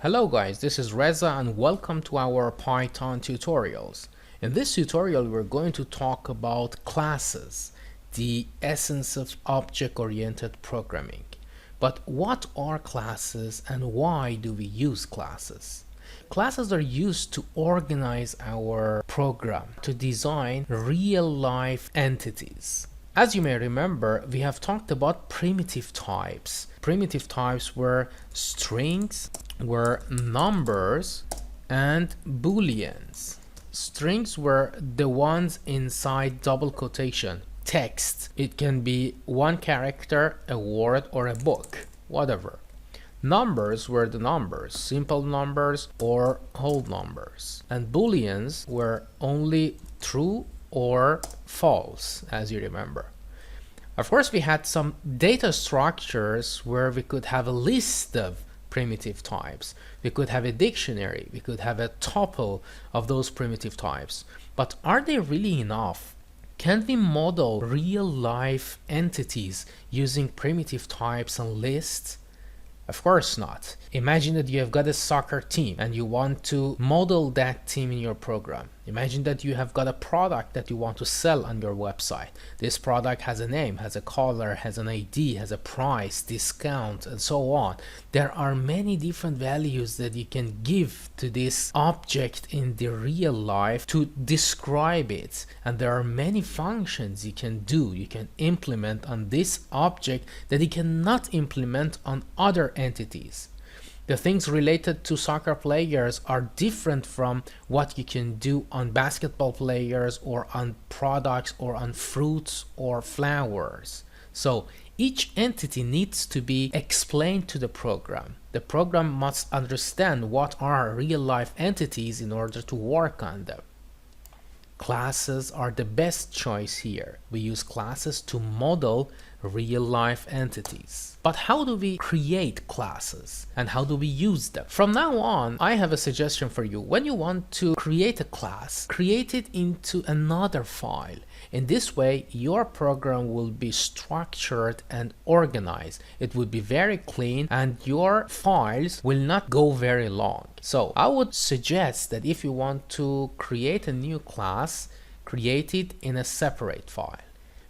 Hello guys, this is Reza and welcome to our Python tutorials. In this tutorial we're going to talk about classes, the essence of object-oriented programming. But what are classes and why do we use classes? Classes are used to organize our program, to design real-life entities. As you may remember, we have talked about primitive types. Primitive types were strings, were numbers, and booleans. Strings were the ones inside double quotation, text. It can be one character, a word, or a book, whatever. Numbers were the numbers, simple numbers or whole numbers. And booleans were only true or false, as you remember. Of course, we had some data structures where we could have a list of primitive types. We could have a dictionary, we could have a tuple of those primitive types. But are they really enough? Can we model real life entities using primitive types and lists? Of course not. Imagine that you have got a soccer team and you want to model that team in your program. Imagine that you have got a product that you want to sell on your website. This product has a name, has a color, has an ID, has a price, discount, and so on. There are many different values that you can give to this object in the real life to describe it. And there are many functions you can do, you can implement on this object that you cannot implement on other entities. The things related to soccer players are different from what you can do on basketball players or on products or on fruits or flowers. So each entity needs to be explained to the program. The program must understand what are real life entities in order to work on them. Classes are the best choice here. We use classes to model real life entities. But how do we create classes and how do we use them? From now on, I have a suggestion for you. When you want to create a class, create it into another file. In this way, your program will be structured and organized. It will be very clean and your files will not go very long. So I would suggest that if you want to create a new class, create it in a separate file.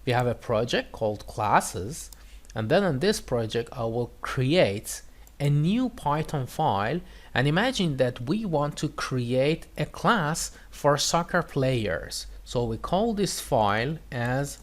We have a project called classes, and then on this project I will create a new Python file, and imagine that we want to create a class for soccer players. So we call this file as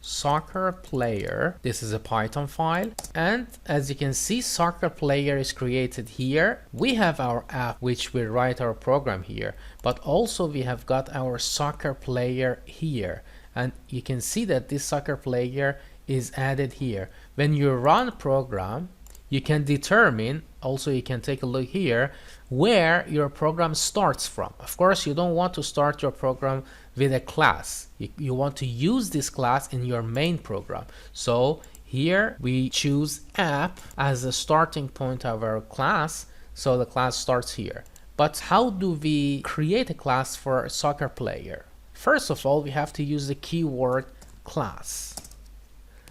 soccer player. This is a Python file, and as you can see, soccer player is created here. We have our app which we write our program here, but also we have got our soccer player here. And you can see that this soccer player is added here. When you run program, you can determine, also you can take a look here, where your program starts from. Of course, you don't want to start your program with a class. You want to use this class in your main program. So here we choose app as the starting point of our class. So the class starts here. But how do we create a class for a soccer player? First of all, we have to use the keyword class.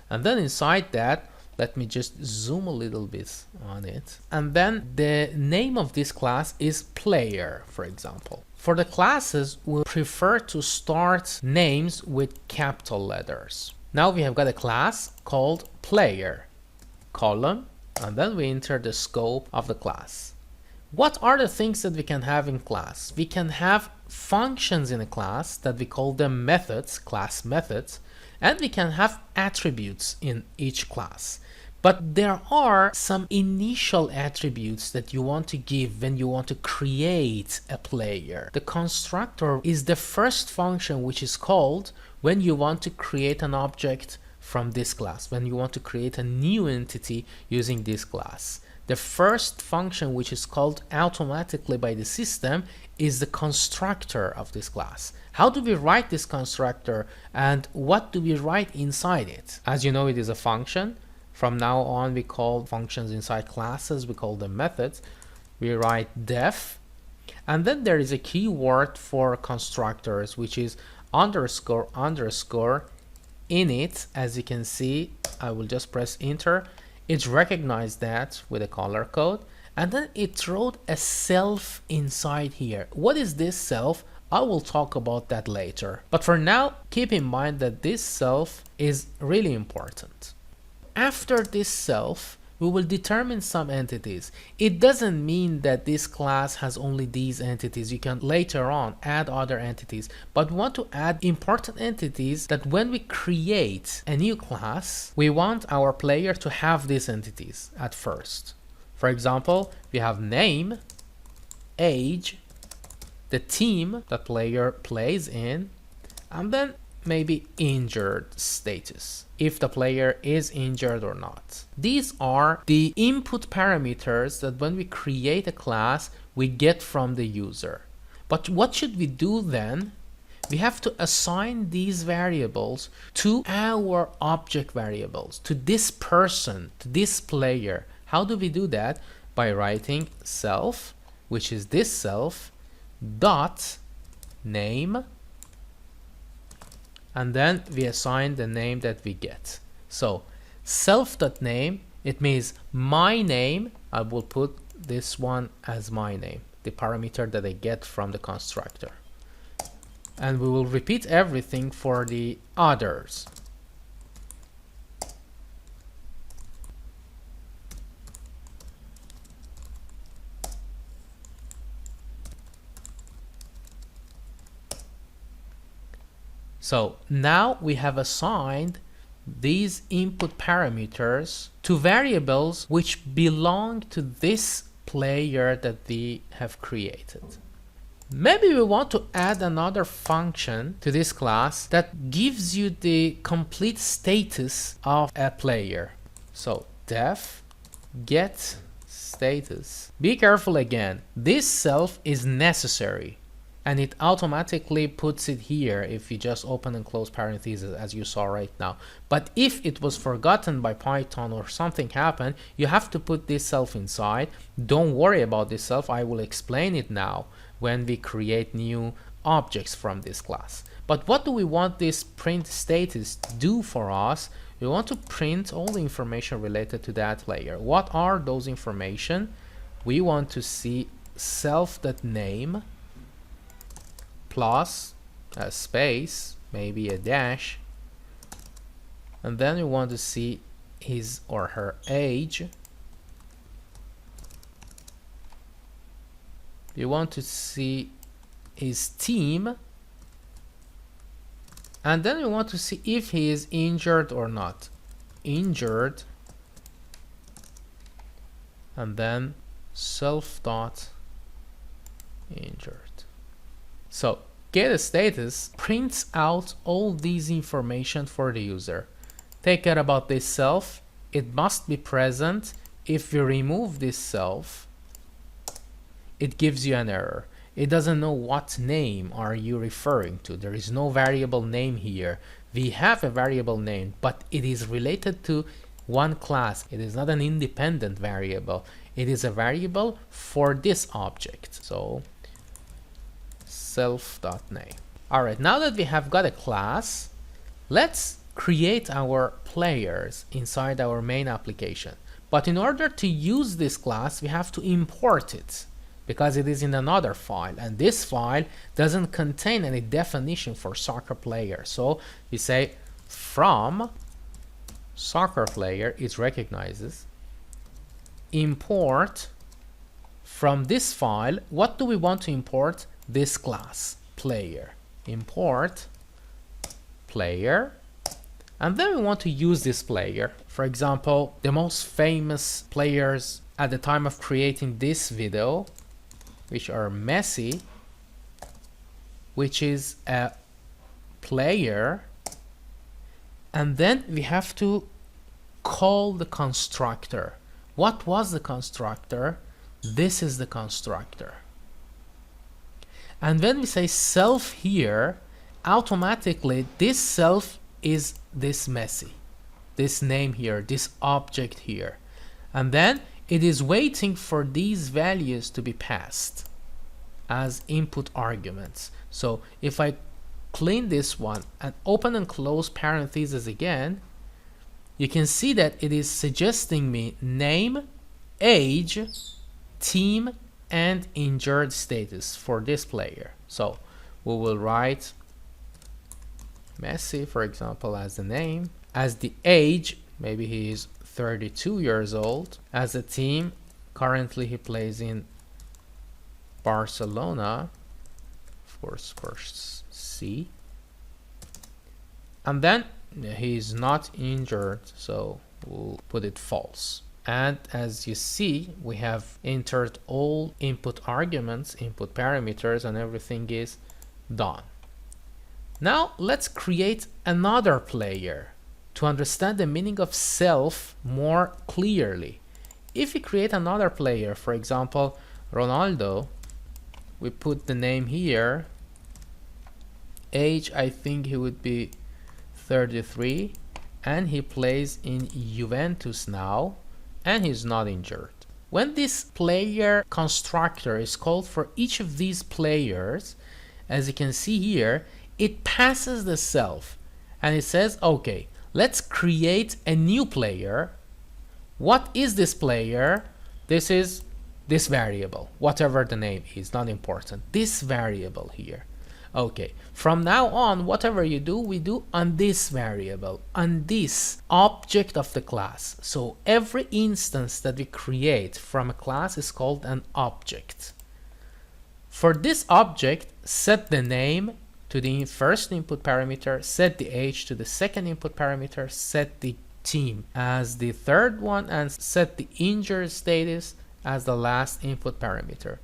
And then inside that, let me just zoom a little bit on it. And then the name of this class is player, for example. For the classes, we prefer to start names with capital letters. Now we have got a class called player, column, and then we enter the scope of the class. What are the things that we can have in class? We can have functions in a class that we call them methods, class methods, and we can have attributes in each class. But there are some initial attributes that you want to give when you want to create a player. The constructor is the first function which is called when you want to create an object from this class, when you want to create a new entity using this class. The first function which is called automatically by the system is the constructor of this class. How do we write this constructor and what do we write inside it? As you know, it is a function. From now on, we call functions inside classes, we call them methods. We write def, and then there is a keyword for constructors which is underscore underscore init. As you can see, I will just press enter. It recognized that with a color code, and then it wrote a self inside here. What is this self? I will talk about that later. But for now, keep in mind that this self is really important. After this self, we will determine some entities. It doesn't mean that this class has only these entities. You can later on add other entities, but we want to add important entities that when we create a new class, we want our player to have these entities at first. For example, we have name, age, the team the player plays in, and then maybe injured status, if the player is injured or not. These are the input parameters that when we create a class, we get from the user. But what should we do then? We have to assign these variables to our object variables, to this person, to this player. How do we do that? By writing self, which is this self, dot name, and then we assign the name that we get. So self.name, it means my name. I will put this one as my name, the parameter that I get from the constructor. And we will repeat everything for the others. So now we have assigned these input parameters to variables which belong to this player that we have created. Maybe we want to add another function to this class that gives you the complete status of a player. So def get status. Be careful again. This self is necessary, and it automatically puts it here if you just open and close parentheses, as you saw right now. But if it was forgotten by Python or something happened, you have to put this self inside. Don't worry about this self. I will explain it now when we create new objects from this class. But what do we want this print status to do for us? We want to print all the information related to that layer. What are those information? We want to see self.name plus a space, maybe a dash, and then we want to see his or her age. We want to see his team, and then we want to see if he is injured or not. Injured, and then self dot injured. So get a status prints out all these information for the user. Take care about this self. It must be present. If you remove this self, it gives you an error. It doesn't know what name are you referring to. There is no variable name here. We have a variable name, but it is related to one class. It is not an independent variable. It is a variable for this object. So self.name. Alright, now that we have got a class, let's create our players inside our main application. But in order to use this class, we have to import it, because it is in another file, and this file doesn't contain any definition for soccer player. So we say from soccer player, it recognizes, import from this file. What do we want to import? This class player. Import player, and then we want to use this player. For example, the most famous players at the time of creating this video, which are Messi, which is a player, and then we have to call the constructor. What was the constructor? This is the constructor. And when we say self here, automatically this self is this Messi, this name here, this object here, and then it is waiting for these values to be passed as input arguments. So if I clean this one and open and close parentheses again, you can see that it is suggesting me name, age, team and injured status for this player. So we will write Messi, for example, as the name, as the age, maybe he is 32 years old, as a team, currently he plays in Barcelona, of course, C, and then he's not injured, so we'll put it false. And as you see, we have entered all input arguments, input parameters, and everything is done. Now let's create another player to understand the meaning of self more clearly. If we create another player, for example, Ronaldo, we put the name here, age, I think he would be 33, and he plays in Juventus now, and he's not injured. When this player constructor is called for each of these players, as you can see here, it passes the self and it says, okay, let's create a new player. What is this player? This is this variable, whatever the name is, not important. This variable here. Okay, from now on, whatever you do, we do on this variable, on this object of the class. So every instance that we create from a class is called an object. For this object, set the name to the first input parameter, set the age to the second input parameter, set the team as the third one, and set the injured status as the last input parameter.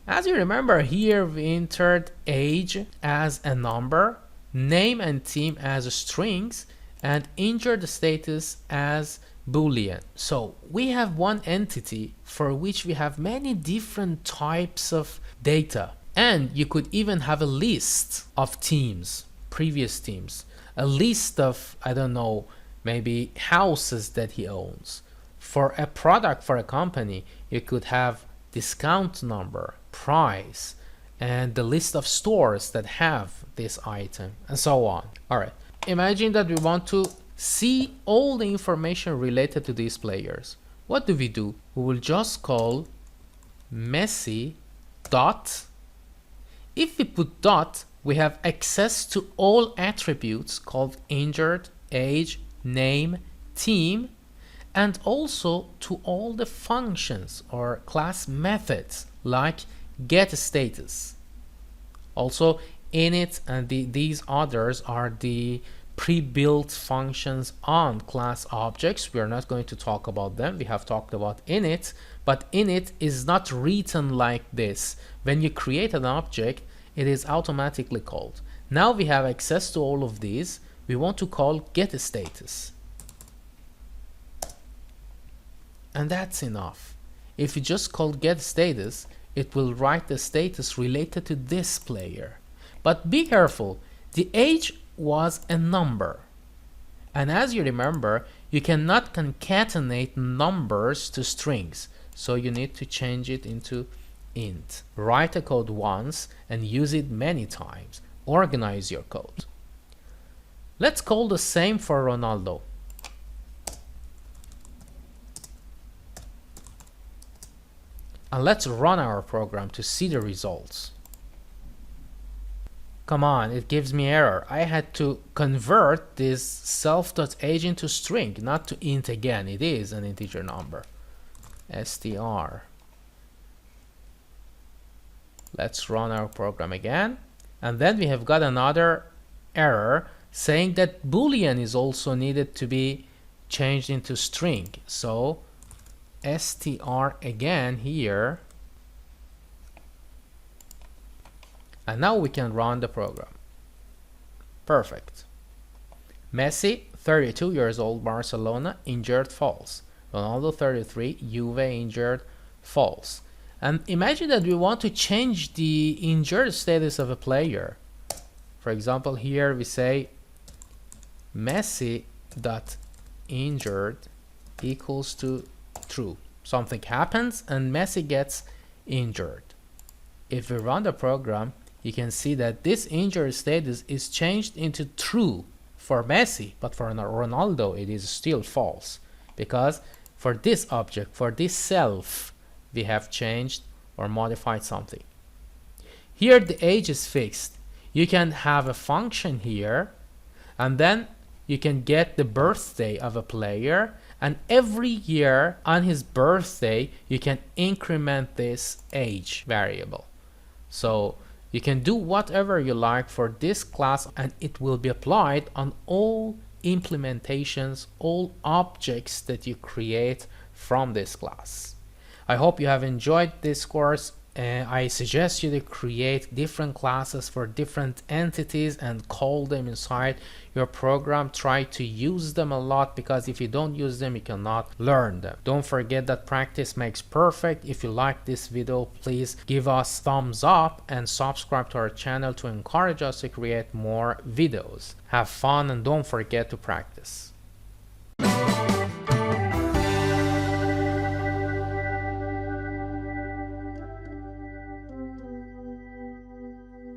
As you remember, here we entered age as a number, name and team as strings, and injured status as Boolean. So we have one entity for which we have many different types of data. And you could even have a list of teams, previous teams, a list of, I don't know, maybe houses that he owns. For a product, for a company, you could have discount number, price, and the list of stores that have this item, and so on. All right, imagine that we want to see all the information related to these players. What do? We will just call Messi dot. If we put dot, we have access to all attributes called injured, age, name, team, and also to all the functions or class methods like getStatus. Also init and these others are the pre-built functions on class objects. We are not going to talk about them. We have talked about init, but init is not written like this. When you create an object, it is automatically called. Now we have access to all of these. We want to call getStatus. And that's enough. If you just call getStatus, it will write the status related to this player. But be careful, the age was a number. And as you remember, you cannot concatenate numbers to strings. So you need to change it into int. Write a code once and use it many times. Organize your code. Let's call the same for Ronaldo. And let's run our program to see the results. Come on, it gives me error. I had to convert this self.age into string, not to int again. It is an integer number. str. Let's run our program again. And then we have got another error saying that Boolean is also needed to be changed into string. So str again here. And now we can run the program. Perfect. Messi, 32 years old, Barcelona, injured, false. Ronaldo, 33, Juve, injured, false. And imagine that we want to change the injured status of a player. For example, here we say Messi dot injured equals to true. Something happens and Messi gets injured. If we run the program, you can see that this injured status is changed into true for Messi, but for Ronaldo it is still false, because for this object, for this self, we have changed or modified something. Here the age is fixed. You can have a function here, and then you can get the birthday of a player, and every year on his birthday you can increment this age variable. So you can do whatever you like for this class, and it will be applied on all implementations, all objects that you create from this class. I hope you have enjoyed this course. I suggest you to create different classes for different entities and call them inside your program. Try to use them a lot, because if you don't use them, you cannot learn them. Don't forget that practice makes perfect. If you like this video, please give us thumbs up and subscribe to our channel to encourage us to create more videos. Have fun and don't forget to practice.